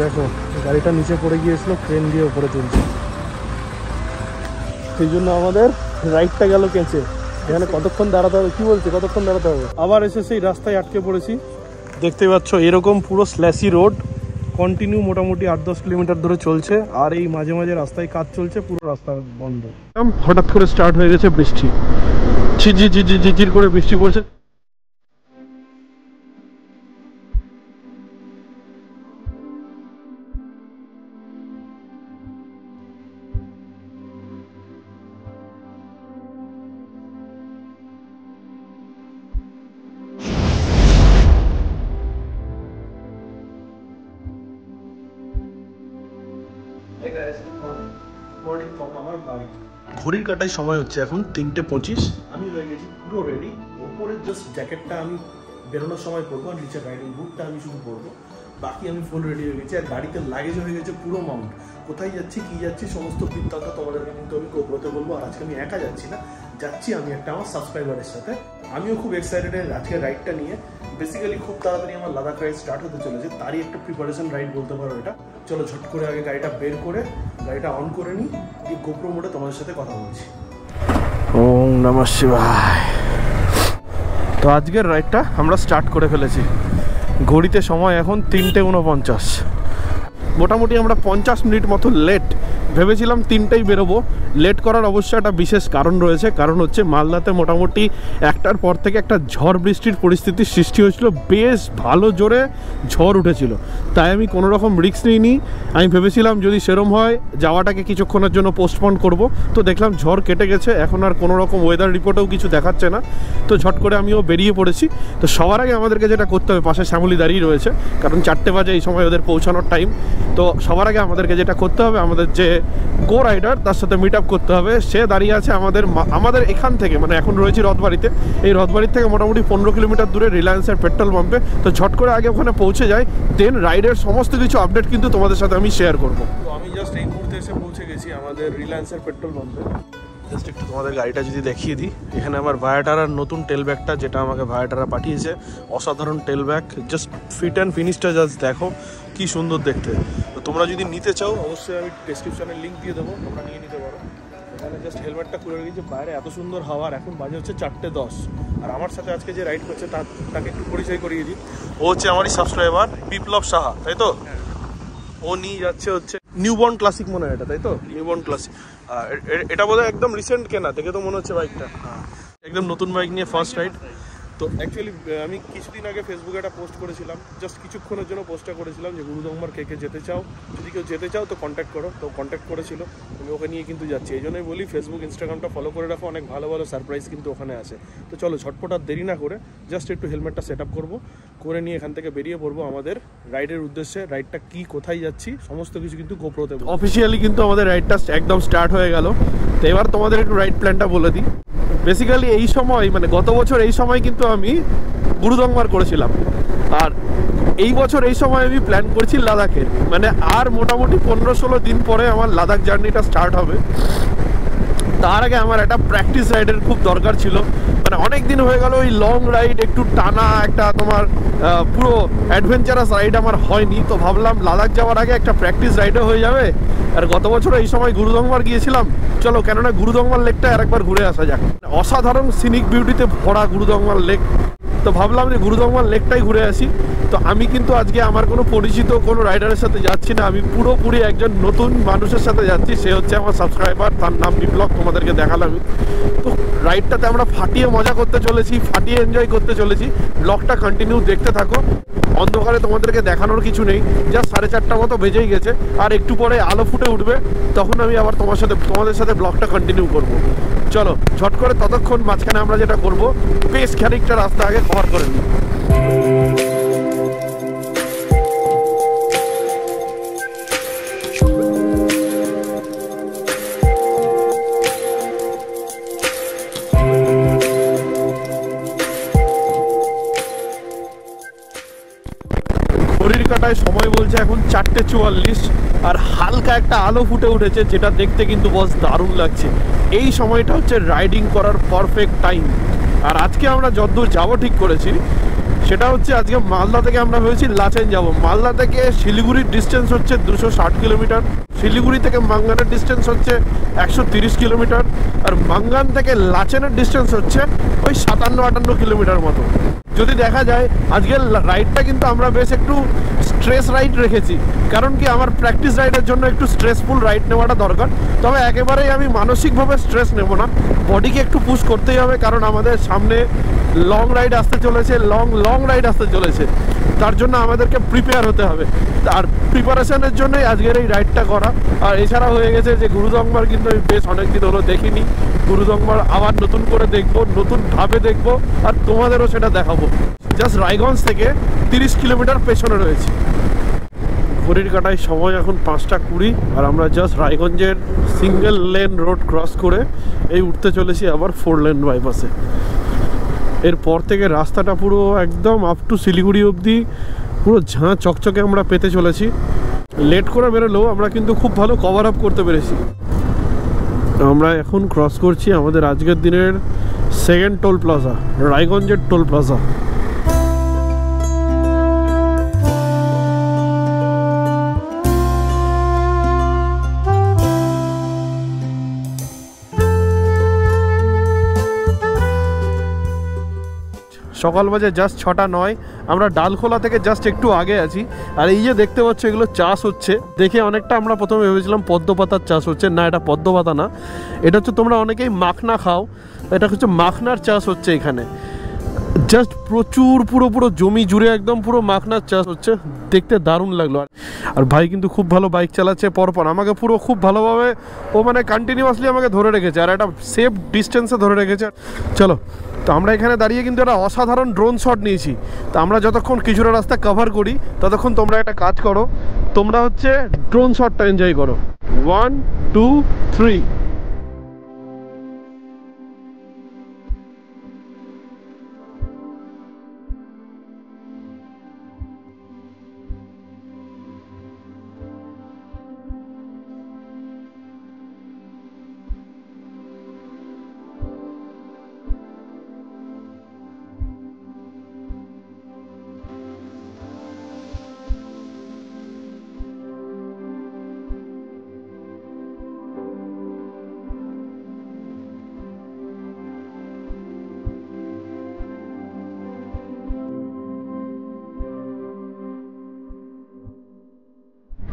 দেখো গাড়িটা নিচে পড়ে গিয়েছিল, ক্রেন দিয়ে উপরে তুলছে, সেই জন্য আমাদের রাইডটা গেল কেঁচে। এখানে কতক্ষণ দাঁড়াতে হবে, কি বলছে কতক্ষণ দাঁড়াতে হবে। আবার এসে সেই রাস্তায় আটকে পড়েছি। দেখতে পাচ্ছ এরকম পুরো স্ল্যাশি রোড, কন্টিনিউ মোটামুটি 8-10 কিলোমিটার ধরে চলছে, আর এই মাঝে মাঝে রাস্তায় কাজ চলছে, পুরো রাস্তা বন্ধ। হঠাৎ করে স্টার্ট হয়ে গেছে বৃষ্টি, ঝিরঝির ঝিরঝির ঝিরঝির করে বৃষ্টি পড়ছে। ঘড়ির কাটায় সময় হচ্ছে এখন 3:25। আমি হয়ে গেছি পুরো রেডি। ওপরের জাস্ট জ্যাকেটটা আমি বেরোনোর সময় পরবো, আর নিচে রাইডিং বুটটা আমি শুধু পরবো, বাকি আমি ফুল রেডি হয়ে গেছি। আর গাড়িতে লাগেজ হয়ে গেছে পুরো মাউন্ট। কোথায় যাচ্ছি কি যাচ্ছি সমস্ত বৃত্তান্ত তোমাদেরকে কিন্তু আমি গোপ্রোতে বলবো। আর আজকে আমি একা যাচ্ছি না, যাচ্ছি আমি একটা আমার সাবস্ক্রাইবারের সাথে। আমিও খুব এক্সাইটেড আজকে রাইডটা নিয়ে। বেসিক্যালি খুব তাড়াতাড়ি আমার লাদাখ রাইড স্টার্ট হতে চলেছে, তারই একটা প্রিপারেশন রাইড বলতে পারো এটা। চলো ঝট করে আগে গাড়িটা বের করে গাড়িটা অন করে নিই, এই গোপ্রো মোডে তোমাদের সাথে কথা বলছি। ওম নমঃ শিবায়। তো আজকের রাইডটা আমরা স্টার্ট করে ফেলেছি। ঘড়িতে সময় এখন 3:49। মোটামুটি আমরা 50 মিনিট মতো লেট। ভেবেছিলাম 3টায় বেরোবো। লেট করার অবশ্যই একটা বিশেষ কারণ রয়েছে, কারণ হচ্ছে মালদাতে মোটামুটি 1টার পর থেকে একটা ঝড় বৃষ্টির পরিস্থিতির সৃষ্টি হয়েছিল, বেশ ভালো জোরে ঝড় উঠেছিল। তাই আমি কোনো রকম রিস্ক নিইনি। আমি ভেবেছিলাম যদি সেরম হয় যাওয়াটাকে কিছুক্ষণের জন্য পোস্টপন করব। তো দেখলাম ঝড় কেটে গেছে, এখন আর কোনো রকম ওয়েদার রিপোর্টেও কিছু দেখাচ্ছে না। তো ঝট করে আমিও বেরিয়ে পড়েছি। তো সবার আগে আমাদেরকে যেটা করতে হবে, পাশে শ্যামলি দাঁড়িয়ে রয়েছে, কারণ 4টে বাজে এই সময় ওদের পৌঁছানোর টাইম। তো সবার আগে আমাদেরকে যেটা করতে হবে, আমাদের যে গো রাইডার তার সাথে মিট আপ করতে হবে। সে দাঁড়িয়ে আছে আমাদের এখান থেকে, মানে এখন রয়েছি রথবাড়িতে। এই রথবাড়ির থেকে মোটামুটি 15 কিলোমিটার দূরে রিলায়েন্সের পেট্রোল পাম্পে। তো ঝট করে আগে ওখানে পৌঁছে যাই, দেন রাইডের সমস্ত কিছু আপডেট কিন্তু তোমাদের সাথে আমি শেয়ার করবো। তো আমি জাস্ট এই মুহূর্তে এসে পৌঁছে গেছি আমাদের রিলায়েন্সের পেট্রোল পাম্পে। জাস্ট একটু তোমাদের গাড়িটা যদি দেখিয়ে দিই, এখানে আমার ভায়াটারার নতুন টেল ব্যাগটা, যেটা আমাকে ভায়াটারা পাঠিয়েছে, অসাধারণ tail bag. Just fit and ফিনিশটা জাস্ট দেখো কি সুন্দর দেখতে। তো তোমরা যদি নিতে চাও অবশ্যই আমি ডেসক্রিপশনে লিঙ্ক দিয়ে দেবো, তোমরা নিয়ে নিতে পারো। এখানে জাস্ট হেলমেটটা খুলে রেখেছি, বাইরে এত সুন্দর হাওয়া। এখন বাজে হচ্ছে 4:10। আর আমার সাথে আজকে যে রাইড করছে তাকে একটু পরিচয় করিয়ে দিই। ও হচ্ছে আমারই সাবস্ক্রাইবার বিপ্লব সাহা, তাই তো? ও নিয়ে যাচ্ছে হচ্ছে নিউবর্ন ক্লাসিক মনে হয় এটা, তাই তো? Newborn classic. এটা বোধহয় একদম রিসেন্ট কেনা, দেখে তো মনে হচ্ছে বাইকটা একদম নতুন বাইক নিয়ে ফার্স্ট রাইড। তো অ্যাকচুয়ালি আমি কিছুদিন আগে ফেসবুকে একটা পোস্ট করেছিলাম, জাস্ট কিছুক্ষণের জন্য পোস্টটা করেছিলাম যে গুরুদম্বার কে যেতে চাও, যদি কেউ যেতে চাও তো কন্ট্যাক্ট করো। তো কন্ট্যাক্ট করেছিল, আমি ওকে নিয়ে কিন্তু যাচ্ছি। এই জন্যই বলি ফেসবুক ইনস্টাগ্রামটা ফলো করে রাখো, অনেক ভালো ভালো সারপ্রাইজ কিন্তু ওখানে আছে। তো চলো ঝটপট আর দেরি না করে জাস্ট একটু হেলমেটটা সেট আপ করবো, করে নিয়ে এখান থেকে বেরিয়ে পড়বো আমাদের রাইডের উদ্দেশ্যে। রাইডটা কি, কোথায় যাচ্ছি সমস্ত কিছু কিন্তু গোপ্রোতে। অফিসিয়ালি কিন্তু আমাদের রাইডটা একদম স্টার্ট হয়ে গেল। তো এবার তোমাদের একটু রাইড প্ল্যানটা বলে দিই। বেসিক্যালি এই সময়, মানে গত বছর এই সময় কিন্তু আমি গুরুদংমার করেছিলাম, আর এই বছর এই সময় আমি প্ল্যান করছি লাদাখের। মানে আর মোটামুটি 15-16 দিন পরে আমার লাদাখ জার্নিটা স্টার্ট হবে। তার আগে আমার একটা প্র্যাকটিস রাইডের খুব দরকার ছিল। মানে অনেক দিন হয়ে গেল ওই লং রাইড, একটু টানা একটা তোমার পুরো অ্যাডভেঞ্চারাস রাইড আমার হয়নি। তো ভাবলাম লাদাখ যাওয়ার আগে একটা প্র্যাকটিস রাইডও হয়ে যাবে। আর গত বছর এই সময় গুরুদংমার গিয়েছিলাম, চলো কেননা গুরুদংমার লেকটা আরেকবার ঘুরে আসা যাক। অসাধারণ সিনিক বিউটিতে ভরা গুরুদংমার লেক। তো ভাবলাম যে গুরুদংমার লেকটাই ঘুরে আসি। তো আমি কিন্তু আজকে আমার কোনো পরিচিত কোনো রাইডারের সাথে যাচ্ছি না, আমি পুরোপুরি একজন নতুন মানুষের সাথে যাচ্ছি। সে হচ্ছে আমার সাবস্ক্রাইবার, তার নাম বিপ্লব, তোমাদেরকে দেখালাম। তো রাইডটাতে আমরা ফাটিয়ে মজা করতে চলেছি, ফাটিয়ে এনজয় করতে চলেছি। ব্লগটা কন্টিনিউ দেখতে থাকো। অন্ধকারে তোমাদেরকে দেখানোর কিছু নেই, যা 4:30 মতো বেজেই গেছে। আর একটু পরে আলো ফুটে উঠবে, তখন আমি আবার তোমাদের সাথে ব্লগটা কন্টিনিউ করব। চলো ঝট করে ততক্ষণ মাঝখানে আমরা যেটা করব, বেশ খানিকটা রাস্তা আগে কভার করে নিই। সময় বলছে এখন 4:44, আর হালকা একটা আলো ফুটে উঠেছে, যেটা দেখতে কিন্তু বস দারুণ লাগছে। এই সময়টা হচ্ছে রাইডিং করার পারফেক্ট টাইম। আর আজকে আমরা যতদূর যাবো ঠিক করেছি, সেটা হচ্ছে আজকে মালদা থেকে আমরা ভেবেছি লাচেন যাব। মালদা থেকে শিলিগুড়ির ডিস্টেন্স হচ্ছে 260 কিলোমিটার, শিলিগুড়ি থেকে মাঙ্গানের ডিস্টেন্স হচ্ছে 130 কিলোমিটার, আর মাঙ্গান থেকে লাচেনের ডিস্টেন্স হচ্ছে ওই 57-58 কিলোমিটার মতো। যদি দেখা যায় আজকের রাইডটা কিন্তু আমরা বেশ একটু স্ট্রেস রাইড রেখেছি, কারণ কি আমার প্র্যাকটিস রাইডের জন্য একটু স্ট্রেসফুল রাইড নেওয়াটা দরকার। তবে একেবারেই আমি মানসিকভাবে স্ট্রেস নেব না, বডিকে একটু পুশ করতেই হবে, কারণ আমাদের সামনে লং রাইড আসতে চলেছে, লং রাইড আসতে চলেছে। তার জন্য আমাদেরকে প্রিপেয়ার হতে হবে, আর প্রিপারেশনের জন্যই আজকের এই রাইডটা করা। আর এছাড়া হয়ে গেছে যে গুরুদংবার কিন্তু আমি বেশ অনেকদিন হলো দেখিনি, গুরুদংবার আবার নতুন করে দেখবো, নতুনভাবে দেখবো, আর তোমাদেরও সেটা দেখাবো। জাস্ট রায়গঞ্জ থেকে 30 কিলোমিটার পেছনে রয়েছে। ঘড়ির কাঁটায় সময় এখন 5টা 20, আর আমরা জাস্ট রায়গঞ্জের সিঙ্গেল লেন রোড ক্রস করে এই উঠতে চলেছি আবার 4 লেন বাইপাসে। এরপর থেকে রাস্তাটা পুরো একদম আপ টু শিলিগুড়ি অবধি পুরো ঝাঁ চকচকে আমরা পেতে চলেছি। লেট করে বেরোলেও আমরা কিন্তু খুব ভালো কভার আপ করতে পেরেছি। আমরা এখন ক্রস করছি আমাদের আজকের দিনের সেকেন্ড টোল প্লাজা, রায়গঞ্জের টোল প্লাজা। সকাল বাজে জাস্ট 6টা 9। আমরা ডালখোলা থেকে জাস্ট একটু আগে আছি। আর এই যে দেখতে পাচ্ছ এগুলো চাষ হচ্ছে, দেখে অনেকটা আমরা প্রথমে ভেবেছিলাম পদ্ম পাতার চাষ হচ্ছে, না এটা পদ্ম পাতা না, এটা হচ্ছে তোমরা অনেকেই মাখনা খাও, এটা হচ্ছে মাখনার চাষ হচ্ছে এখানে। জাস্ট প্রচুর পুরো জমি জুড়ে একদম পুরো মাখনার চাষ হচ্ছে, দেখতে দারুণ লাগলো। আর ভাই কিন্তু খুব ভালো বাইক চালাচ্ছে, পরপর আমাকে পুরো খুব ভালোভাবে ও মানে কন্টিনিউয়াসলি আমাকে ধরে রেখেছে, আর একটা সেফ ডিস্টেন্সে ধরে রেখেছে। চলো, তো আমরা এখানে দাঁড়িয়ে কিন্তু একটা অসাধারণ ড্রোন শট নিয়েছি। তো আমরা যতক্ষণ কিছুটা রাস্তা কভার করি ততক্ষণ তোমরা একটা কাজ করো, তোমরা হচ্ছে ড্রোন শটটা এনজয় করো। 1 2 3।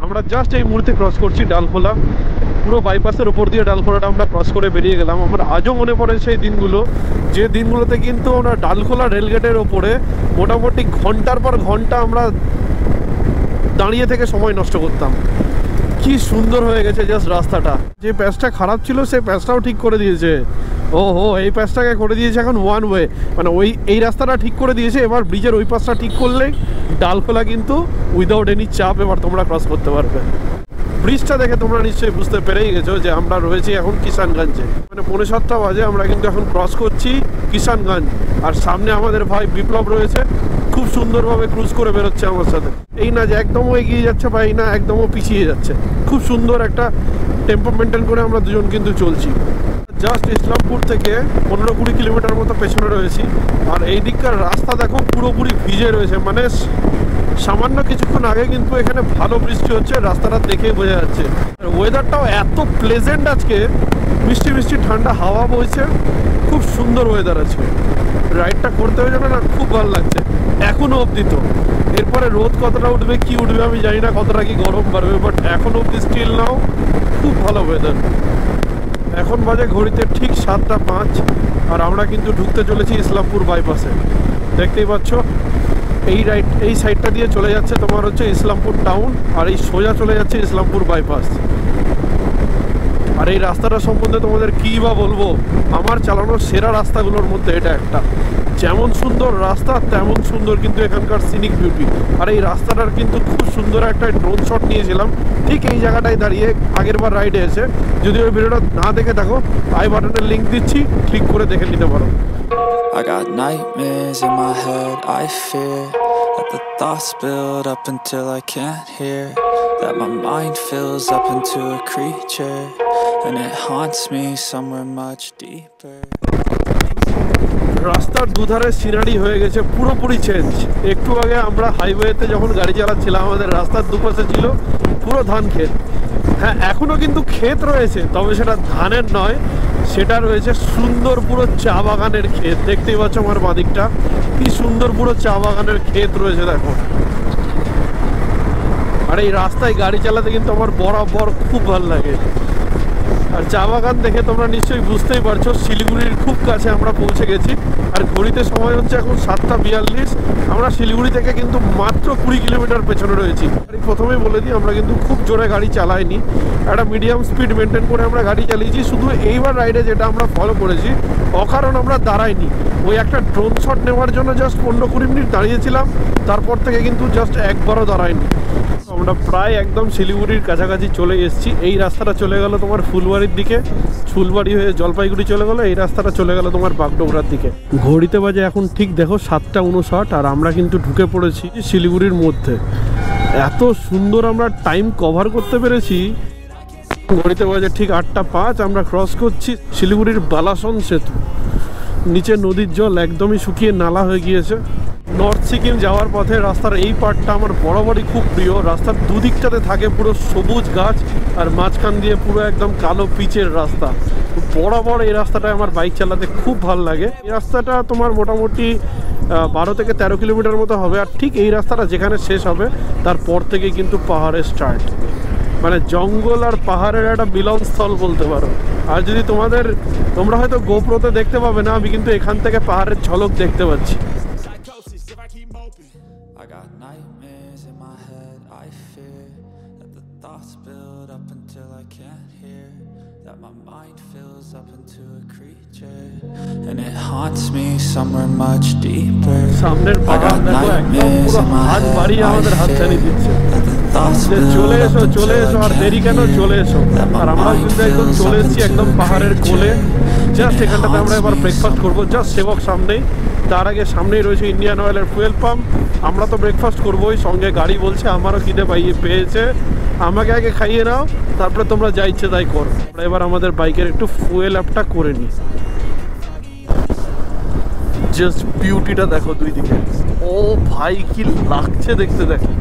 আমরা জাস্ট এই মুহূর্তে ক্রস করছি ডালখোলা, পুরো বাইপাসের উপর দিয়ে ডালখোলাটা আমরা ক্রস করে বেরিয়ে গেলাম। আমার আজও মনে পড়ে সেই দিনগুলো, যে দিনগুলোতে কিন্তু আমরা ডালখোলা রেলগেটের ওপরে মোটামুটি ঘন্টার পর ঘন্টা আমরা দাঁড়িয়ে থেকে সময় নষ্ট করতাম। কি সুন্দর হয়ে গেছে জাস্ট রাস্তাটা। যে প্যাচটা খারাপ ছিল সেই প্যাচটাও ঠিক করে দিয়েছে। ওহো, এই প্যাচটাকে করে দিয়েছে এখন 1 ওয়ে, মানে এই রাস্তাটা ঠিক করে দিয়েছে। এবার ব্রিজের ওই পাশটা ঠিক করলেই ডালখোলা কিন্তু উইদাউট এনি চাপ এবার তোমরা ক্রস করতে পারবে। ব্রিজটা দেখে তোমরা নিশ্চয়ই বুঝতে পেরেই গেছো যে আমরা রয়েছি এখন কিষানগঞ্জে। মানে 7:45 বাজে, আমরা কিন্তু এখন ক্রস করছি কিষানগঞ্জ। আর সামনে আমাদের ভাই বিপ্লব রয়েছে, খুব সুন্দরভাবে ক্রুজ করে বেরোচ্ছে আমার সাথে। এই না যে একদমও এগিয়ে যাচ্ছে বা এই না একদমও পিছিয়ে যাচ্ছে, খুব সুন্দর একটা টেম্পো মেনটেন করে আমরা দুজন কিন্তু চলছি। জাস্ট ইসলামপুর থেকে 15-20 কিলোমিটার মতো পেছনে রয়েছি। আর এই দিককার রাস্তা দেখো পুরোপুরি ভিজে রয়েছে, মানে সামান্য কিছুক্ষণ আগে কিন্তু এখানে ভালো বৃষ্টি হচ্ছে, রাস্তাটা দেখেই বোঝা যাচ্ছে। ওয়েদারটাও এত প্লেজেন্ট আজকে, মিষ্টি মিষ্টি ঠান্ডা হাওয়া বইছে, খুব সুন্দর ওয়েদার আছে। রাইডটা করতে হয়ে যাবে না, খুব ভালো লাগছে এখনো অবধি। তো এরপরে রোদ কতটা উঠবে কি উঠবে আমি জানি না, কতটা কি গরম বাড়বে, বাট এখনো অবধি স্টিল নাও খুব ভালো ওয়েদার। এখন বাজে ঘড়িতে ঠিক 7টা 5, আর আমরা কিন্তু ঢুকতে চলেছি ইসলামপুর বাইপাসে। দেখতেই পাচ্ছ এই সাইডটা দিয়ে চলে যাচ্ছে তোমার হচ্ছে ইসলামপুর টাউন, আর এই সোজা চলে যাচ্ছে ইসলামপুর বাইপাস। আর এই রাস্তাটা সম্বন্ধে তোমাদের কী বা বলবো, আমার চালানোর সেরা রাস্তাগুলোর মধ্যে এটা একটা। যেমন সুন্দর রাস্তা তেমন সুন্দর কিন্তু এখানকার সিনিক বিউটি। আর এই রাস্তাটার কিন্তু খুব সুন্দর একটা ড্রোন শট নিয়েছিলাম ঠিক এই জায়গাটায় দাঁড়িয়ে আগের বার রাইডে এসে। যদি ওই ভিডিওটা না দেখে থাকো, আই বাটনের লিঙ্ক দিচ্ছি, ক্লিক করে দেখে নিতে পারো। I got nightmares in my head, I fear that the thoughts build up until I can't hear, that my mind fills up into a creature, and it haunts me somewhere much deeper. রাস্তার দুধারে scenery হয়ে গেছে পুরোপুরি change. একটু আগে আমরা হাইওয়েতে যখন গাড়ি চালাচ্ছিলাম আমাদের রাস্তার দুপাশে ছিল পুরো ধান ক্ষেত। হ্যাঁ, এখনো কিন্তু ক্ষেত রয়েছে, তবে সেটা ধানের নয়, সেটা রয়েছে সুন্দর পুরো চা বাগানের ক্ষেত। দেখতেই পাচ্ছ আমার বাদিকটা কি সুন্দর পুরো চা বাগানের ক্ষেত রয়েছে দেখো। আর এই রাস্তায় গাড়ি চালাতে কিন্তু আমার বরাবর খুব ভালো লাগে। আর চা বাগান দেখে তোমরা নিশ্চয়ই বুঝতেই পারছো শিলিগুড়ির খুব কাছে আমরা পৌঁছে গেছি। আর ঘড়িতে সময় হচ্ছে এখন 7:42। আমরা শিলিগুড়ি থেকে কিন্তু মাত্র 20 কিলোমিটার পেছনে রয়েছি। প্রথমেই বলে দিই, আমরা কিন্তু খুব জোরে গাড়ি চালাইনি, একটা মিডিয়াম স্পিড মেনটেন করে আমরা গাড়ি চালিয়েছি। শুধু এইবার রাইডে যেটা আমরা ফলো করেছি, অকারণ আমরা দাঁড়াইনি, ওই একটা ড্রোন শট নেওয়ার জন্য জাস্ট 15-20 মিনিট দাঁড়িয়েছিলাম, তারপর থেকে কিন্তু জাস্ট একবারও দাঁড়াইনি। আমরা প্রায় একদম শিলিগুড়ির কাছাকাছি চলে এসেছি। এই রাস্তাটা চলে গেল তোমার ফুলবাড়ির দিকে, ফুলবাড়ি হয়ে জলপাইগুড়ি চলে গেল, এই রাস্তাটা চলে গেল তোমার বাগডোগরার দিকে। ঘড়িতে বাজে এখন ঠিক দেখো 7:59, আর আমরা কিন্তু ঢুকে পড়েছি শিলিগুড়ির মধ্যে। এত সুন্দর আমরা টাইম কভার করতে পেরেছি। ঘড়িতে বাজে ঠিক 8:05, আমরা ক্রস করছি শিলিগুড়ির বালাসন সেতু। নিচে নদীর জল একদমই শুকিয়ে নালা হয়ে গিয়েছে। নর্থ সিকিম যাওয়ার পথে রাস্তার এই পার্টটা আমার বরাবরই খুব প্রিয়। রাস্তার দুদিকটাতে থাকে পুরো সবুজ গাছ, আর মাঝখান দিয়ে পুরো একদম কালো পিচের রাস্তা। বরাবর এই রাস্তাটায় আমার বাইক চালাতে খুব ভালো লাগে। এই রাস্তাটা তোমার মোটামুটি 12 থেকে 13 কিলোমিটার মতো হবে। আর ঠিক এই রাস্তাটা যেখানে শেষ হবে তারপর থেকে কিন্তু পাহাড়ের স্টার্ট, মানে জঙ্গল আর পাহাড়ের একটা মিলনস্থল বলতে পারো। আর যদি তোমরা হয়তো গোপ্রোতে দেখতে পাবে না, আমি কিন্তু এখান থেকে পাহাড়ের ঝলক দেখতে পাচ্ছি। I got nightmares in my head, I fear that the thoughts build up until I can't hear, that my mind fills up into a creature, and it haunts me somewhere much deeper. সামনের পাহাড় দেখো, একদম পুরো হাত বাড়িয়ে আমাদের হাতছানি দিচ্ছে যে চলে এসো চলে এসো, আর দেরি কেন, চলে এসো। আর আমরা কিন্তু একদম চলে এসেছি একদম পাহাড়ের কোলে। জাস্ট এখানটাতে আমরা এবার ব্রেকফাস্ট করবো, জাস্ট সেবক সামনেই। তার আগে সামনেই রয়েছে ইন্ডিয়ান অয়েলের ফুয়েল পাম্প। আমরা তো ব্রেকফাস্ট করবোই, সঙ্গে গাড়ি বলছে আমারও খিদে পেয়েছে, আমাকে আগে খাইয়ে নাও, তারপরে তোমরা যা ইচ্ছে তাই করো। আমরা এবার আমাদের বাইকের একটু ফুয়েল আপটা করে নিই। জাস্ট বিউটিটা দেখো দুই দিকে, ও ভাই কি লাগছে দেখতে, দেখো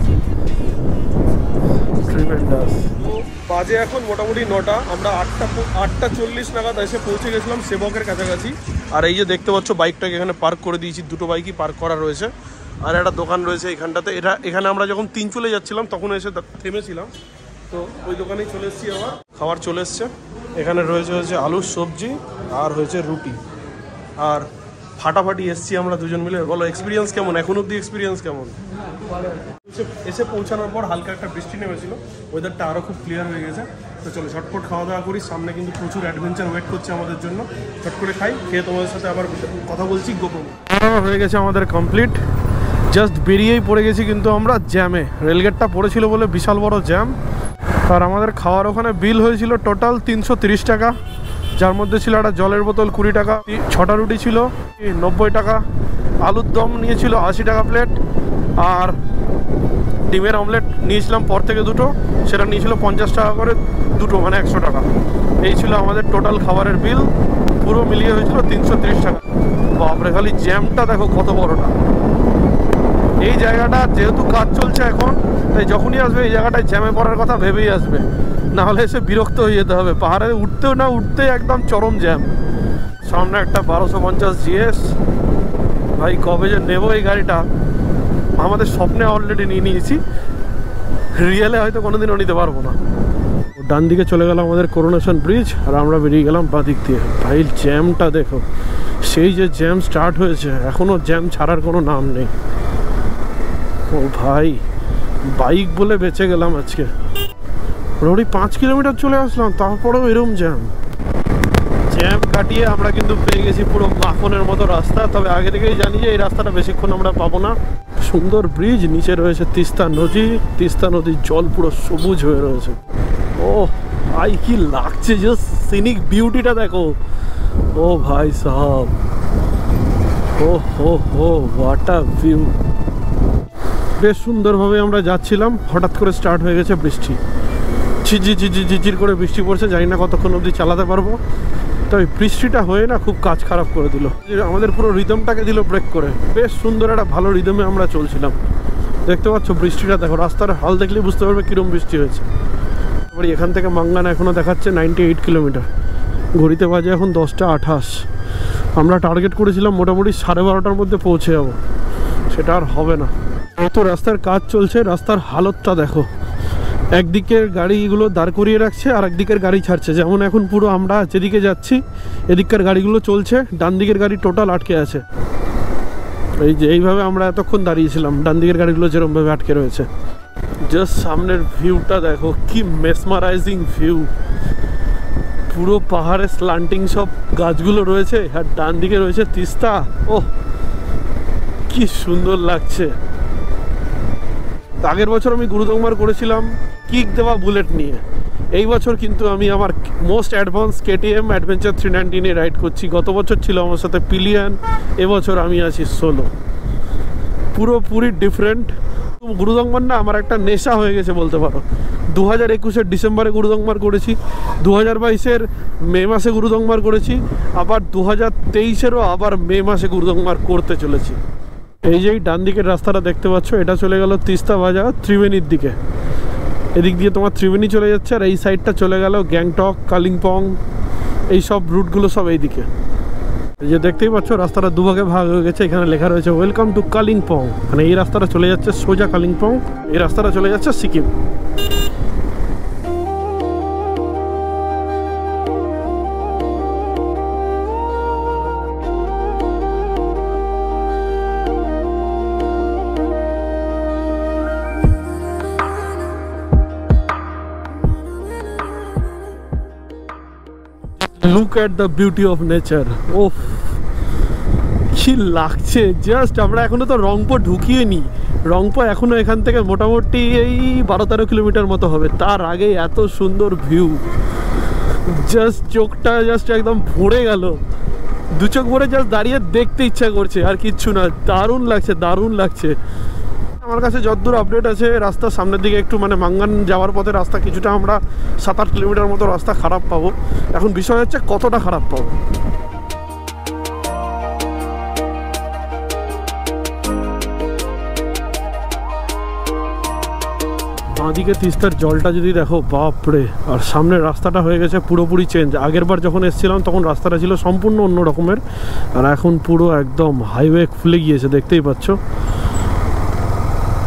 ট্রিমেন্ডাস। বাজে এখন মোটামুটি 9টা, আমরা 8:40 নাগাদ এসে পৌঁছে গেছিলাম সেবকের কাছাকাছি। আর এই যে দেখতে পাচ্ছ বাইকটাকে এখানে পার্ক করে দিয়েছি, দুটো বাইকই পার্ক করা রয়েছে। আর একটা দোকান রয়েছে এখানটাতে, এখানে আমরা যখন তিনচুলে যাচ্ছিলাম তখন এসে থেমেছিলাম, তো ওই দোকানেই চলে এসেছি। আবার খাবার চলে এসছে, এখানে রয়েছে আলুর সবজি আর হয়েছে রুটি। আর ফাটাফাটি এসছি আমরা দুজন মিলে। বলো এক্সপিরিয়েন্স কেমন, এখন অব্দি এক্সপিরিয়েন্স কেমন? এসে পৌঁছানোর পর হালকা একটা বৃষ্টি নেমেছিল, ওয়েদারটা আরও খুব ক্লিয়ার হয়ে গেছে। তো চলো ঝটপট খাওয়া দাওয়া করি, সামনে কিন্তু প্রচুর অ্যাডভেঞ্চার ওয়েট করছে আমাদের জন্য। চট করে খাই, খেয়ে তোমাদের সাথে আবার কথা বলছি। গোপন হয়ে গেছে আমাদের কমপ্লিট, জাস্ট বেরিয়েই পড়ে গেছি কিন্তু আমরা জ্যামে। রেলগেটটা পড়েছিল বলে বিশাল বড় জ্যাম। আর আমাদের খাওয়ার ওখানে বিল হয়েছিল টোটাল 330 টাকা, যার মধ্যে ছিল একটা জলের বোতল 20 টাকা, 6টা রুটি ছিল 90 টাকা, আলুর দম নিয়েছিল 80 টাকা প্লেট, আর ডিমের অমলেট নিয়েছিলাম পর থেকে দুটো, সেটা নিয়েছিল 50 টাকা করে দুটো, মানে 100 টাকা। এই ছিল আমাদের টোটাল খাবারের বিল, পুরো মিলিয়ে হয়েছিল 330 টাকা। বাপরে, খালি জ্যামটা দেখো কত বড়টা। এই জায়গাটা যেহেতু কাজ চলছে এখন, তাই যখনই আসবে এই জায়গাটায় জ্যামে পড়ার কথা ভেবেই আসবে, না হলে এসে বিরক্ত হয়ে যেতে হবে। পাহাড়ে উঠতেও না উঠতে একদম চরম জ্যাম। সামনে একটা 1250 GS, ভাই কবে যে নেবো এই গাড়িটা, আমাদের স্বপ্নে অলরেডি নিয়ে নিয়েছি, রিয়েলে হয়তো কোনোদিনও নিতে পারবো না। ডান দিকে চলে গেল আমাদের করোনেশন ব্রিজ, আর আমরা বেরিয়ে গেলাম বাঁ দিক দিয়ে। ভাই জ্যামটা দেখো, সেই যে জ্যাম স্টার্ট হয়েছে, এখনও জ্যাম ছাড়ার কোনো নাম নেই। ও ভাই, বাইক বলে বেঁচে গেলাম আজকে। মোটামুটি 5 কিলোমিটার চলে আসলাম, তারপরেও এরম জ্যাম কাটিয়ে আমরা কিন্তু পেয়ে গেছি পুরো মাখনের মতো রাস্তা। তবে আগে থেকেই জানি যে এই রাস্তাটা বেশিক্ষণ আমরা পাবো না। সুন্দর ব্রিজ, নিচে রয়েছে তিস্তা নদীর জল পুরো সবুজ হয়ে রয়েছে। ও ভাই কি লাগছে, জাস্ট সিনিক বিউটিটা দেখো। ও ভাই সাহাব, ও হো হোয়াট আ ভিউ। বেশ সুন্দরভাবে আমরা যাচ্ছিলাম, হঠাৎ করে স্টার্ট হয়ে গেছে বৃষ্টি। ঝিরঝির করে বৃষ্টি পড়ছে, জানি না কতক্ষণ অবধি চালাতে পারবো। তবে বৃষ্টিটা হয়ে না খুব কাজ খারাপ করে দিল, আমাদের পুরো রিদমটাকে দিল ব্রেক করে। বেশ সুন্দর একটা ভালো রিদমে আমরা চলছিলাম। দেখতে পাচ্ছ বৃষ্টিটা দেখো, রাস্তার হাল দেখলেই বুঝতে পারবে কিরম বৃষ্টি হয়েছে। এবার এখান থেকে মাঙ্গানা এখনও দেখাচ্ছে 98 কিলোমিটার, ঘড়িতে বাজে এখন 10:28। আমরা টার্গেট করেছিলাম মোটামুটি 12:30টার মধ্যে পৌঁছে যাবো, সেটা আর হবে না। এত রাস্তার কাজ চলছে, রাস্তার হালতটা দেখো। একদিকের গাড়িগুলো দাঁড় করিয়ে রাখছে আর একদিকের গাড়ি ছাড়ছে। যেমন এখন পুরো আমরা যেদিকে যাচ্ছি এদিককার গাড়িগুলো চলছে, ডান দিকের গাড়ি টোটাল আটকে আছে। এই যে এইভাবে আমরা এতক্ষণ দাঁড়িয়েছিলাম, ডান দিকের গাড়িগুলো যেরকমভাবে আটকে রয়েছে। জাস্ট সামনের ভিউটা দেখো, কি মেসমারাইজিং ভিউ। পুরো পাহাড়ে স্ল্যান্টিং সব গাছগুলো রয়েছে আর ডান দিকে রয়েছে তিস্তা। ওহ কি সুন্দর লাগছে। আগের বছর আমি গুরুদংমার করেছিলাম কিক দেওয়া বুলেট নিয়ে, এই বছর কিন্তু আমি আমার মোস্ট অ্যাডভান্স KTM অ্যাডভেঞ্চার 390 নিয়ে রাইড করছি। গত বছর ছিল আমার সাথে পিলিয়ান, এবছর আমি আছি সোলো। পুরোপুরি ডিফারেন্ট। গুরুদংমার না আমার একটা নেশা হয়ে গেছে বলতে পারো। 2021-এর ডিসেম্বরে গুরুদংমার করেছি, 2022-এর মে মাসে গুরুদংমার করেছি, আবার 2023-এরও আবার মে মাসে গুরুদংমার করতে চলেছি। এই যে ডান দিকের রাস্তাটা দেখতে পাচ্ছ, এটা চলে গেল তিস্তা বাজার ত্রিবেণীর দিকে। এদিক দিয়ে তোমার ত্রিবেণী চলে যাচ্ছে, আর এই সাইডটা চলে গেল গ্যাংটক, কালিম্পং, এই সব রুটগুলো সব এই দিকে। এই যে দেখতেই পাচ্ছ রাস্তাটা দুভাগে ভাগ হয়ে গেছে। এখানে লেখা রয়েছে ওয়েলকাম টু কালিম্পং। মানে এই রাস্তাটা চলে যাচ্ছে সোজা কালিম্পং, এই রাস্তাটা চলে যাচ্ছে Sikkim. Look at the beauty of nature. ওফ কি লাগছে। জাস্ট আমরা এখনো তো রংপো ঢুকিয়ে নি। রংপো এখনো এখান থেকে মোটামুটি এই 12-13 কিলোমিটার মতো হবে। তার আগে এত সুন্দর ভিউ, জাস্ট চোখটা জাস্ট একদম ভরে গেল। দু চোখ ভরে জাস্ট দাঁড়িয়ে দেখতে ইচ্ছা করছে, আর কিচ্ছু না। দারুণ লাগছে, দারুণ লাগছে। আমার কাছে যতদূর আপডেট আছে, রাস্তার সামনের দিকে একটু মানে মাঙ্গান যাওয়ার পথে রাস্তা কিছুটা আমরা 7-8 কিলোমিটার মতো রাস্তা খারাপ পাবো। এখন বিষয় হচ্ছে কতটা খারাপ পাবো। বাঁদিকে তিস্তার জলটা যদি দেখো, বাপরে। আর সামনের রাস্তাটা হয়ে গেছে পুরোপুরি চেঞ্জ। আগের বার যখন এসেছিলাম তখন রাস্তাটা ছিল সম্পূর্ণ অন্য রকমের, আর এখন পুরো একদম হাইওয়ে খুলে গিয়েছে, দেখতেই পাচ্ছ।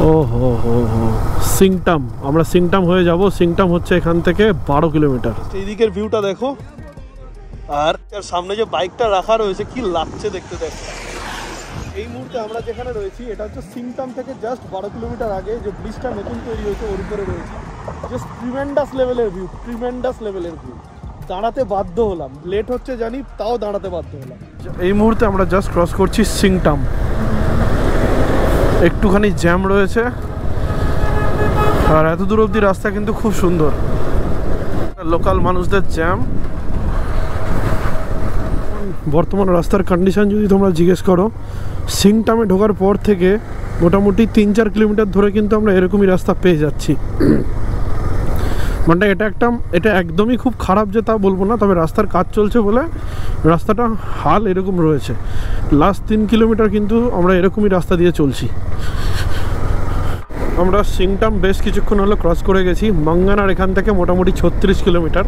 ও হো হো হো, সিংটাম। আমরা সিংটাম হয়ে যাব। সিংটাম হচ্ছে এখান থেকে 12 কিলোমিটার। এই দিকের ভিউটা দেখো, আর সামনে যে বাইকটা রাখা রয়েছে কি লাগছে দেখতে। দেখো এই মুহূর্তে আমরা যেখানে রয়েছি এটা হচ্ছে সিংটাম থেকে জাস্ট 12 কিলোমিটার আগে যে ব্রিজটা নতুন তৈরি হয়েছে ওর উপরে রয়েছি। জাস্ট ট্রিমেন্ডাস লেভেলের ভিউ, ট্রিমেন্ডাস লেভেলের ভিউ। দাঁড়াতে বাধ্য হলাম, লেট হচ্ছে জানি, তাও দাঁড়াতে বাধ্য হলাম। এই মুহূর্তে আমরা জাস্ট ক্রস করছি সিংটাম। একটুখানি জ্যাম রয়েছে, আর এত দূর অবধি রাস্তা কিন্তু খুব সুন্দর। লোকাল মানুষদের জ্যাম। বর্তমান রাস্তার কন্ডিশন যদি তোমরা জিজ্ঞেস করো, সিংটামে ঢোকার পর থেকে মোটামুটি 3-4 কিলোমিটার ধরে কিন্তু আমরা এরকমই রাস্তা পেয়ে যাচ্ছি। মানে এটা একদমই খুব খারাপ যে তা বলবো না, তবে রাস্তার কাজ চলছে বলে রাস্তাটা হাল এরকম রয়েছে। লাস্ট 3 কিলোমিটার কিন্তু আমরা এরকমই রাস্তা দিয়ে চলছি। আমরা সিংটাম বেশ কিছুক্ষণ হলো ক্রস করে গেছি। মাঙ্গানার এখান থেকে মোটামুটি 36 কিলোমিটার।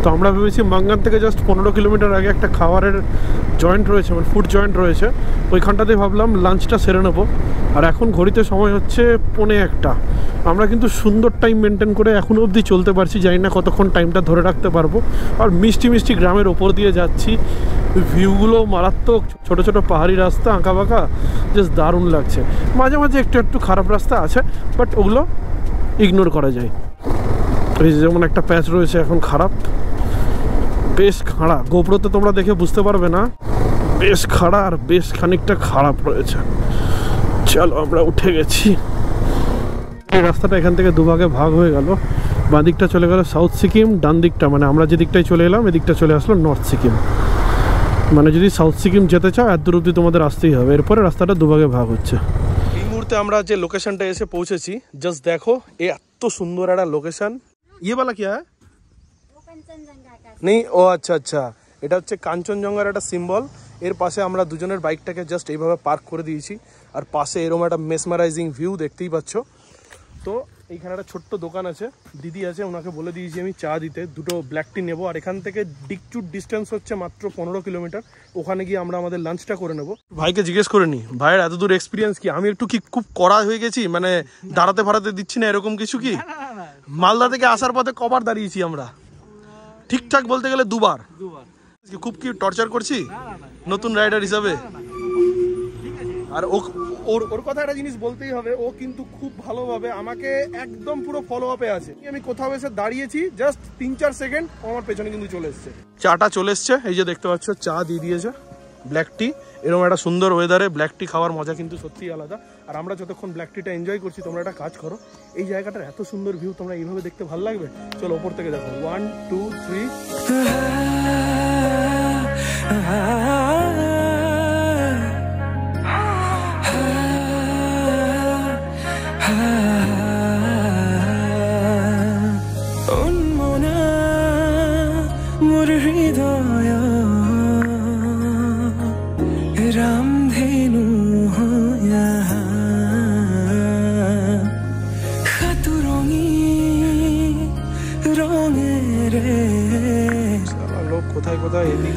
তো আমরা ভেবেছি মাঙ্গান থেকে জাস্ট 15 কিলোমিটার আগে একটা খাবারের জয়েন্ট রয়েছে, মানে ফুড জয়েন্ট রয়েছে, ওইখানটাতে ভাবলাম লাঞ্চটা সেরে নেবো। আর এখন ঘড়িতে সময় হচ্ছে 1:45। আমরা কিন্তু সুন্দর টাইম মেনটেন করে এখনও অবধি চলতে পারছি। জানি না কতক্ষণ টাইমটা ধরে রাখতে পারবো। আর মিষ্টি মিষ্টি গ্রামের ওপর দিয়ে যাচ্ছি, ভিউগুলো মারাত্মক। ছোট ছোট পাহাড়ি রাস্তা, আঁকা বাঁকা, জাস্ট দারুণ লাগছে। মাঝে মাঝে একটু খারাপ রাস্তা আছে, বাট ওগুলো ইগনোর করা যায়। এই যেমন একটা প্যাচ রয়েছে এখন খারাপ, বেশ খাড়া। গোপ্রোতে তোমরা দেখে বুঝতে পারবে না, বেশ খাড়া আর বেশ খানিকটা খারাপ রয়েছে। চলো আমরা উঠে গেছি। এই রাস্তাটা এখান থেকে দুভাগে ভাগ হয়ে গেল। বাঁ দিকটা চলে গেল সাউথ সিকিম, ডান দিকটা মানে আমরা যে দিকটায় চলে এলাম এদিকটা চলে আসলো নর্থ সিকিম। মানে যদি সাউথ সিকিম যেতে চাও এত দূর অবধি তোমাদের আসতেই হবে। এরপরে রাস্তাটা দুভাগে ভাগ হচ্ছে। এই মুহূর্তে আমরা যে লোকেশনটা এসে পৌঁছেছি, জাস্ট দেখো এত সুন্দর একটা লোকেশন। ये वाला क्या है? नहीं, ओ अच्छा अच्छा, এটা হচ্ছে কাঞ্চনজঙ্ঘার একটা সিম্বল। এর পাশে আমরা দুজনের বাইকটাকে জাস্ট এইভাবে পার্ক করে দিয়েছি, আর পাশে এরকম একটা মেসমারাইজিং ভিউ দেখতেই পাচ্ছ। তো এইখানে একটা ছোট্ট দোকান আছে, দিদি আছে, ওনাকে বলে দিয়েছি আমি চা দিতে, দুটো ব্ল্যাক টি নেবো। আর এখান থেকে ডিকচুট ডিস্টেন্স হচ্ছে মাত্র 15 কিলোমিটার, ওখানে গিয়ে আমরা আমাদের লাঞ্চটা করে নেবো। ভাইকে জিজ্ঞেস করে নি, ভাইয়ের এত দূর এক্সপিরিয়েন্স কি? আমি একটু কি খুব কড়া হয়ে গেছি, মানে দাঁড়াতে ফাড়াতে দিচ্ছি না এরকম কিছু কি? মালদা থেকে আসার পথে কবার দাঁড়িয়েছি আমরা? ঠিকঠাক বলতে গেলে দুবার। খুব কি টর্চার করছি নতুন রাইডার হিসাবে? আর ওর কথা একটা জিনিস বলতেই হবে, ও কিন্তু খুব ভালোভাবে আমাকে একদম পুরো ফলো আপে আছে। আমি কোথাও এসে দাঁড়িয়েছি জাস্ট 3-4 সেকেন্ড, আমার পেছনে কিন্তু চলে এসছে। চাটা চলে এসছে, এই যে দেখতে পাচ্ছ চা দিয়ে দিয়েছে, ব্ল্যাক টি। এরকম একটা সুন্দর ওয়েদারে ব্ল্যাক টি খাওয়ার মজা কিন্তু সত্যিই আলাদা। আর আমরা যতক্ষণ ব্ল্যাক টিটা এনজয় করছি, তোমরা একটা কাজ করো, এই জায়গাটার এত সুন্দর ভিউ তোমরা এইভাবে দেখতে ভালো লাগবে। চলো ওপর থেকে দেখো, 1 2 3। লোক কোথায় কোথায় এদিক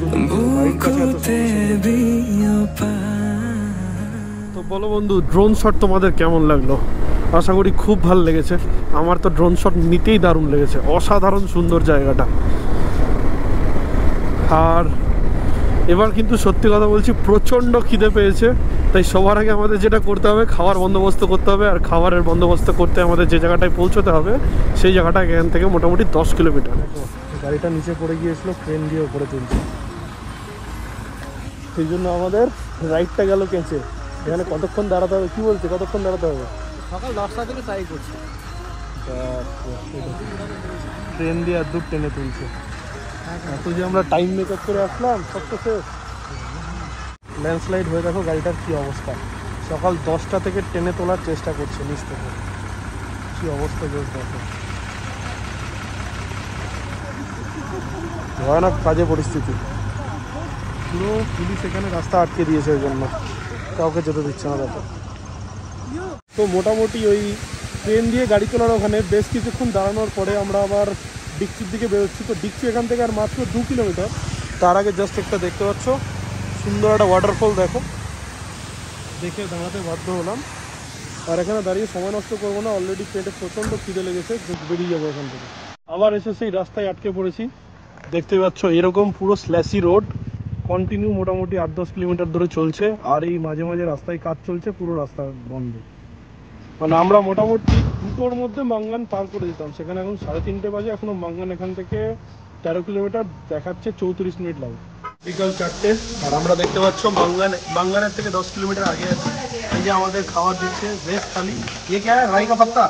তো বলো বন্ধু, ড্রোন শট তোমাদের কেমন লাগলো? আশা করি খুব ভালো লেগেছে। আমার তো ড্রোন শট নিতেই দারুণ লেগেছে, অসাধারণ সুন্দর জায়গাটা। আর এবার কিন্তু সত্যি কথা বলছি, প্রচণ্ড খিদে পেয়েছে, তাই সবার আগে আমাদের যেটা করতে হবে, খাওয়ার বন্দোবস্ত করতে হবে। আর খাবারের বন্দোবস্ত করতে আমাদের যে জায়গাটায় পৌঁছতে হবে, সেই জায়গাটা এখান থেকে মোটামুটি 10 কিলোমিটার। গাড়িটা নিচে পড়ে গিয়েছিল, ট্রেন দিয়ে উপরে তুলছে, সেই জন্য আমাদের রাইডটা গেল কেঁচে। এখানে কতক্ষণ দাঁড়াতে হবে? কি বলছে কতক্ষণ দাঁড়াতে হবে? সকাল 10টা থেকে ট্রাই করছি। ট্রেন দিয়ে আর দূর টেনে তুলছে। এত যে আমরা টাইম মেকআপ করে আসলাম, সব তো শেষ। ল্যান্ডস্লাইড হয়ে দেখো গাড়িটার কী অবস্থা। সকাল 10টা থেকে টেনে তোলার চেষ্টা করছে নিচ থেকে, কী অবস্থা বেশ দেখো, ভয়ানক বাজে পরিস্থিতি। পুরো পুলিশ এখানে রাস্তা আটকে দিয়েছে, ওই জন্য কাউকে যেতে দিচ্ছে না দেখো। তো মোটামুটি ওই ট্রেন দিয়ে গাড়ি চলার ওখানে বেশ কিছুক্ষণ দাঁড়ানোর পরে আমরা আবার ডিকচুর দিকে বেরোচ্ছি। তো ডিকচু এখান থেকে আর মাত্র 2 কিলোমিটার। তার আগে জাস্ট একটা দেখতে পাচ্ছ সুন্দর একটা ওয়াটারফল, দেখো, দেখে দাঁড়াতে বাধ্য হলাম। আর এখানে দাঁড়িয়ে সময় নষ্ট করবো না, অলরেডি পেটে প্রচণ্ড খিদে লেগেছে, বেরিয়ে যাবো এখান থেকে। আবার এসে সেই রাস্তায় আটকে পড়েছি, দেখতে পাচ্ছ এরকম পুরো স্ল্যাশি রোড, কন্টিনিউ মোটামুটি 8-10 কিলোমিটার ধরে চলছে। আর এই মাঝে মাঝে রাস্তায় কাজ চলছে, পুরো রাস্তা বন্ধ। মানে আমরা মোটামুটি 2টোর মধ্যে মাঙ্গান পার করে দিতাম, সেখানে এখন 3:30 বাজে, এখনো মাঙ্গান এখান থেকে 13 কিলোমিটার দেখাচ্ছে, 34 মিনিট লাগে। বিকাল 4টে, আর আমরা দেখতে পাচ্ছ মাঙ্গানের থেকে 10 কিলোমিটার আগে আছে। এই যে আমাদের খাবার দিচ্ছে ভেজ থালি। ये क्या है? राई का पत्ता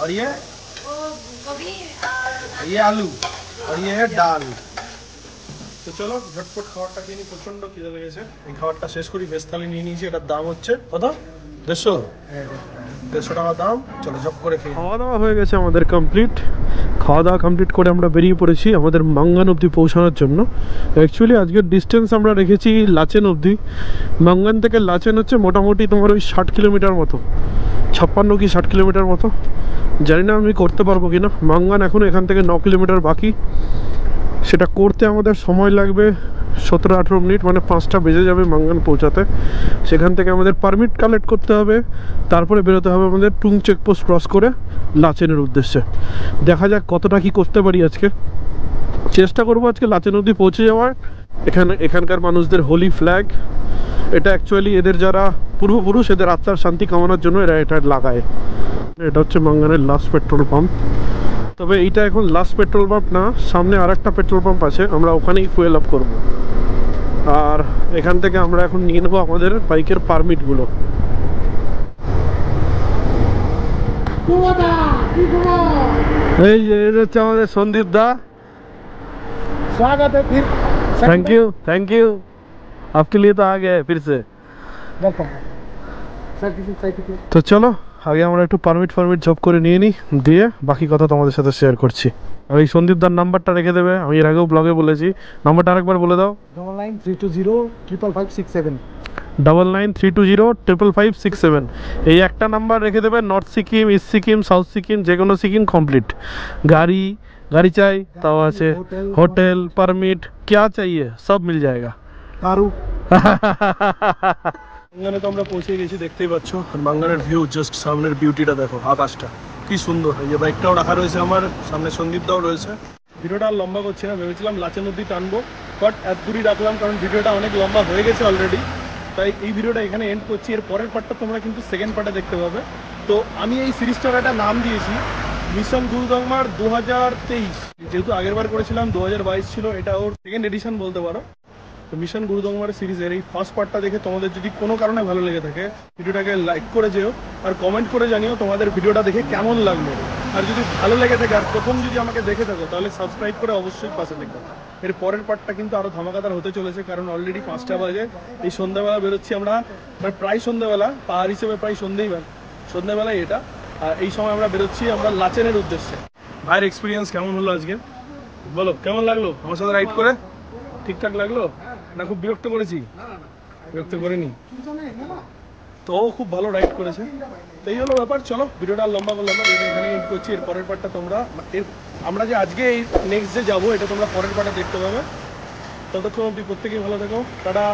और ये आलू और ये है डाल। তো চলো ঝটপট খাবারটা খেয়ে নিই, প্রচন্ড খিদে লেগেছে। এই খাবারটা শেষ করি। ভেজ থালি নিয়ে নিয়েছি, এটার দাম হচ্ছে কত? 150 টাকা দাম। চলো ঝপ করে খেয়ে। খাওয়া দাওয়া হয়ে গেছে আমাদের কমপ্লিট। খাওয়া দাওয়া কমপ্লিট করে আমরা বেরিয়ে পড়েছি আমাদের মাঙ্গান অবধি পৌঁছানোর জন্য। অ্যাকচুয়ালি আজকের ডিস্টেন্স আমরা রেখেছি লাচেন অবধি। মাঙ্গান থেকে লাচেন হচ্ছে মোটামুটি তোমার ওই 60 কিলোমিটার মতো, 56 কি 60 কিলোমিটার মতো। জানি না আমি করতে পারবো কিনা। মাঙ্গান এখন এখান থেকে 9 কিলোমিটার বাকি, সেটা করতে আমাদের সময় লাগবে 17-18 মিনিট, মানে 5টা বেজে যাবে মাঙ্গান পৌঁছাতে। সেখান থেকে আমাদের পারমিট কালেক্ট করতে হবে, তারপরে বেরোতে হবে আমাদের টুং চেকপোস্ট ক্রস করে লাচেনের উদ্দেশ্যে। দেখা যাক কতটা কি করতে পারি আজকে। চেষ্টা করবো আজকে লাচেন অবধি পৌঁছে যাওয়ার। এখানকার মানুষদের হোলি ফ্ল্যাগ, এটা অ্যাকচুয়ালি এদের যারা পূর্বপুরুষ, এদের আত্মার শান্তি কামনার জন্য এরা এটা লাগায়। এটা হচ্ছে মাঙ্গানের লাস্ট পেট্রোল পাম্প। তবে এইটা এখন লাস্ট পেট্রোল পাম্প না, সামনে আর একটা পেট্রোল পাম্প আছে, আমরা ওখানেই ফুয়েল আপ করবো। আর এখান থেকে আমরা এখন নিয়ে নেবো আমাদের বাইকের পারমিটগুলো। এই যে এটা হচ্ছে আমাদের সন্দীপ দা। स्वागत है फिर। थैंक यू आपके लिए तो आ गए फिर से। তো চলো আগে আমরা একটু পারমিট জব করে নিয়ে নিই, দিয়ে বাকি কথা তোমাদের সাথে শেয়ার করছি। আর এই সন্দীপদার নাম্বারটা রেখে দেবে, আমি এর আগেও ব্লগে বলেছি। নাম্বারটা আরেকবার বলে দাও। 9932055567। 9932055567। এই একটা নাম্বার রেখে দেবে। North Sikkim, east Sikkim, south Sikkim, যে কোনো সিকিম কমপ্লিট। গাড়ি চাই তাও আছে, হোটেল परमिट क्या चाहिए सब मिल जाएगा। কারু বাঙ্গানে তো আমরা পৌঁছে গেছি, দেখতেই পাচ্ছ। আর বাঙ্গানের ভিউ, জাস্ট সামনের বিউটিটা দেখো, আকাশটা কি সুন্দর। এই যে বাইকটাও রাখা রয়েছে আমার সামনে, সন্দীপদাও রয়েছে। ভিডিওটা আর লম্বা করছি না, ভেবেছিলাম লাচের নদী টানবো, বাট এত দূরই রাখলাম কারণ ভিডিওটা অনেক লম্বা হয়ে গেছে অলরেডি। তাই এই ভিডিওটা এখানে এন্ড করছি। এর পরের পার্টটা তোমরা কিন্তু সেকেন্ড পার্টে দেখতে পাবে। তো আমি এই সিরিজটার একটা নাম দিয়েছি মিশন গুরুদংমার 2023। যেহেতু আগের বার করেছিলাম 2022 ছিল, এটা ওর সেকেন্ড এডিশন বলতে পারো। তো মিশন গুরুদংমার সিরিজের এই ফার্স্ট পার্টটা দেখে তোমাদের যদি কোনো কারণে ভালো লেগে থাকে, ভিডিওটাকে লাইক করে যেও আর কমেন্ট করে জানিও তোমাদের ভিডিওটা দেখে কেমন লাগলো। আর যদি ভালো লেগে থাকে আর প্রথম যদি আমাকে দেখে থাকো, তাহলে সাবস্ক্রাইব করে অবশ্যই পাশে দেখো। এর পরের পার্টটা কিন্তু আরো ধামাকাদার হতে চলেছে, কারণ অলরেডি 5টা বাজে। এই সন্ধ্যাবেলা বেরোচ্ছি আমরা, মানে প্রায় সন্ধ্যাবেলা, পাহাড় হিসেবে প্রায় সন্ধ্যাবেলায় এটা। আর এই সময় আমরা বেরোচ্ছি আমরা লাচেনের উদ্দেশ্যে। ভাইয়ের এক্সপিরিয়েন্স কেমন হলো আজকে বলো, কেমন লাগলো আমার সাথে রাইড করে? ঠিকঠাক লাগলো না খুব বিরক্ত করেছি? বিরক্ত করিনি তো, ও খুব ভালো রাইড করেছে। তো এই হলো ব্যাপার। চলো ভিডিওটা আর লম্বা করলাম না, ভিডিও এখানে এন্ড করছি। এর পরের পার্টটা তোমরা আমরা যে আজকে এই নেক্সট যে যাবো, এটা তোমরা পরের পার্টে দেখতে পাবে। ততক্ষণ অব্দি প্রত্যেকেই ভালো থেকো, টাটা।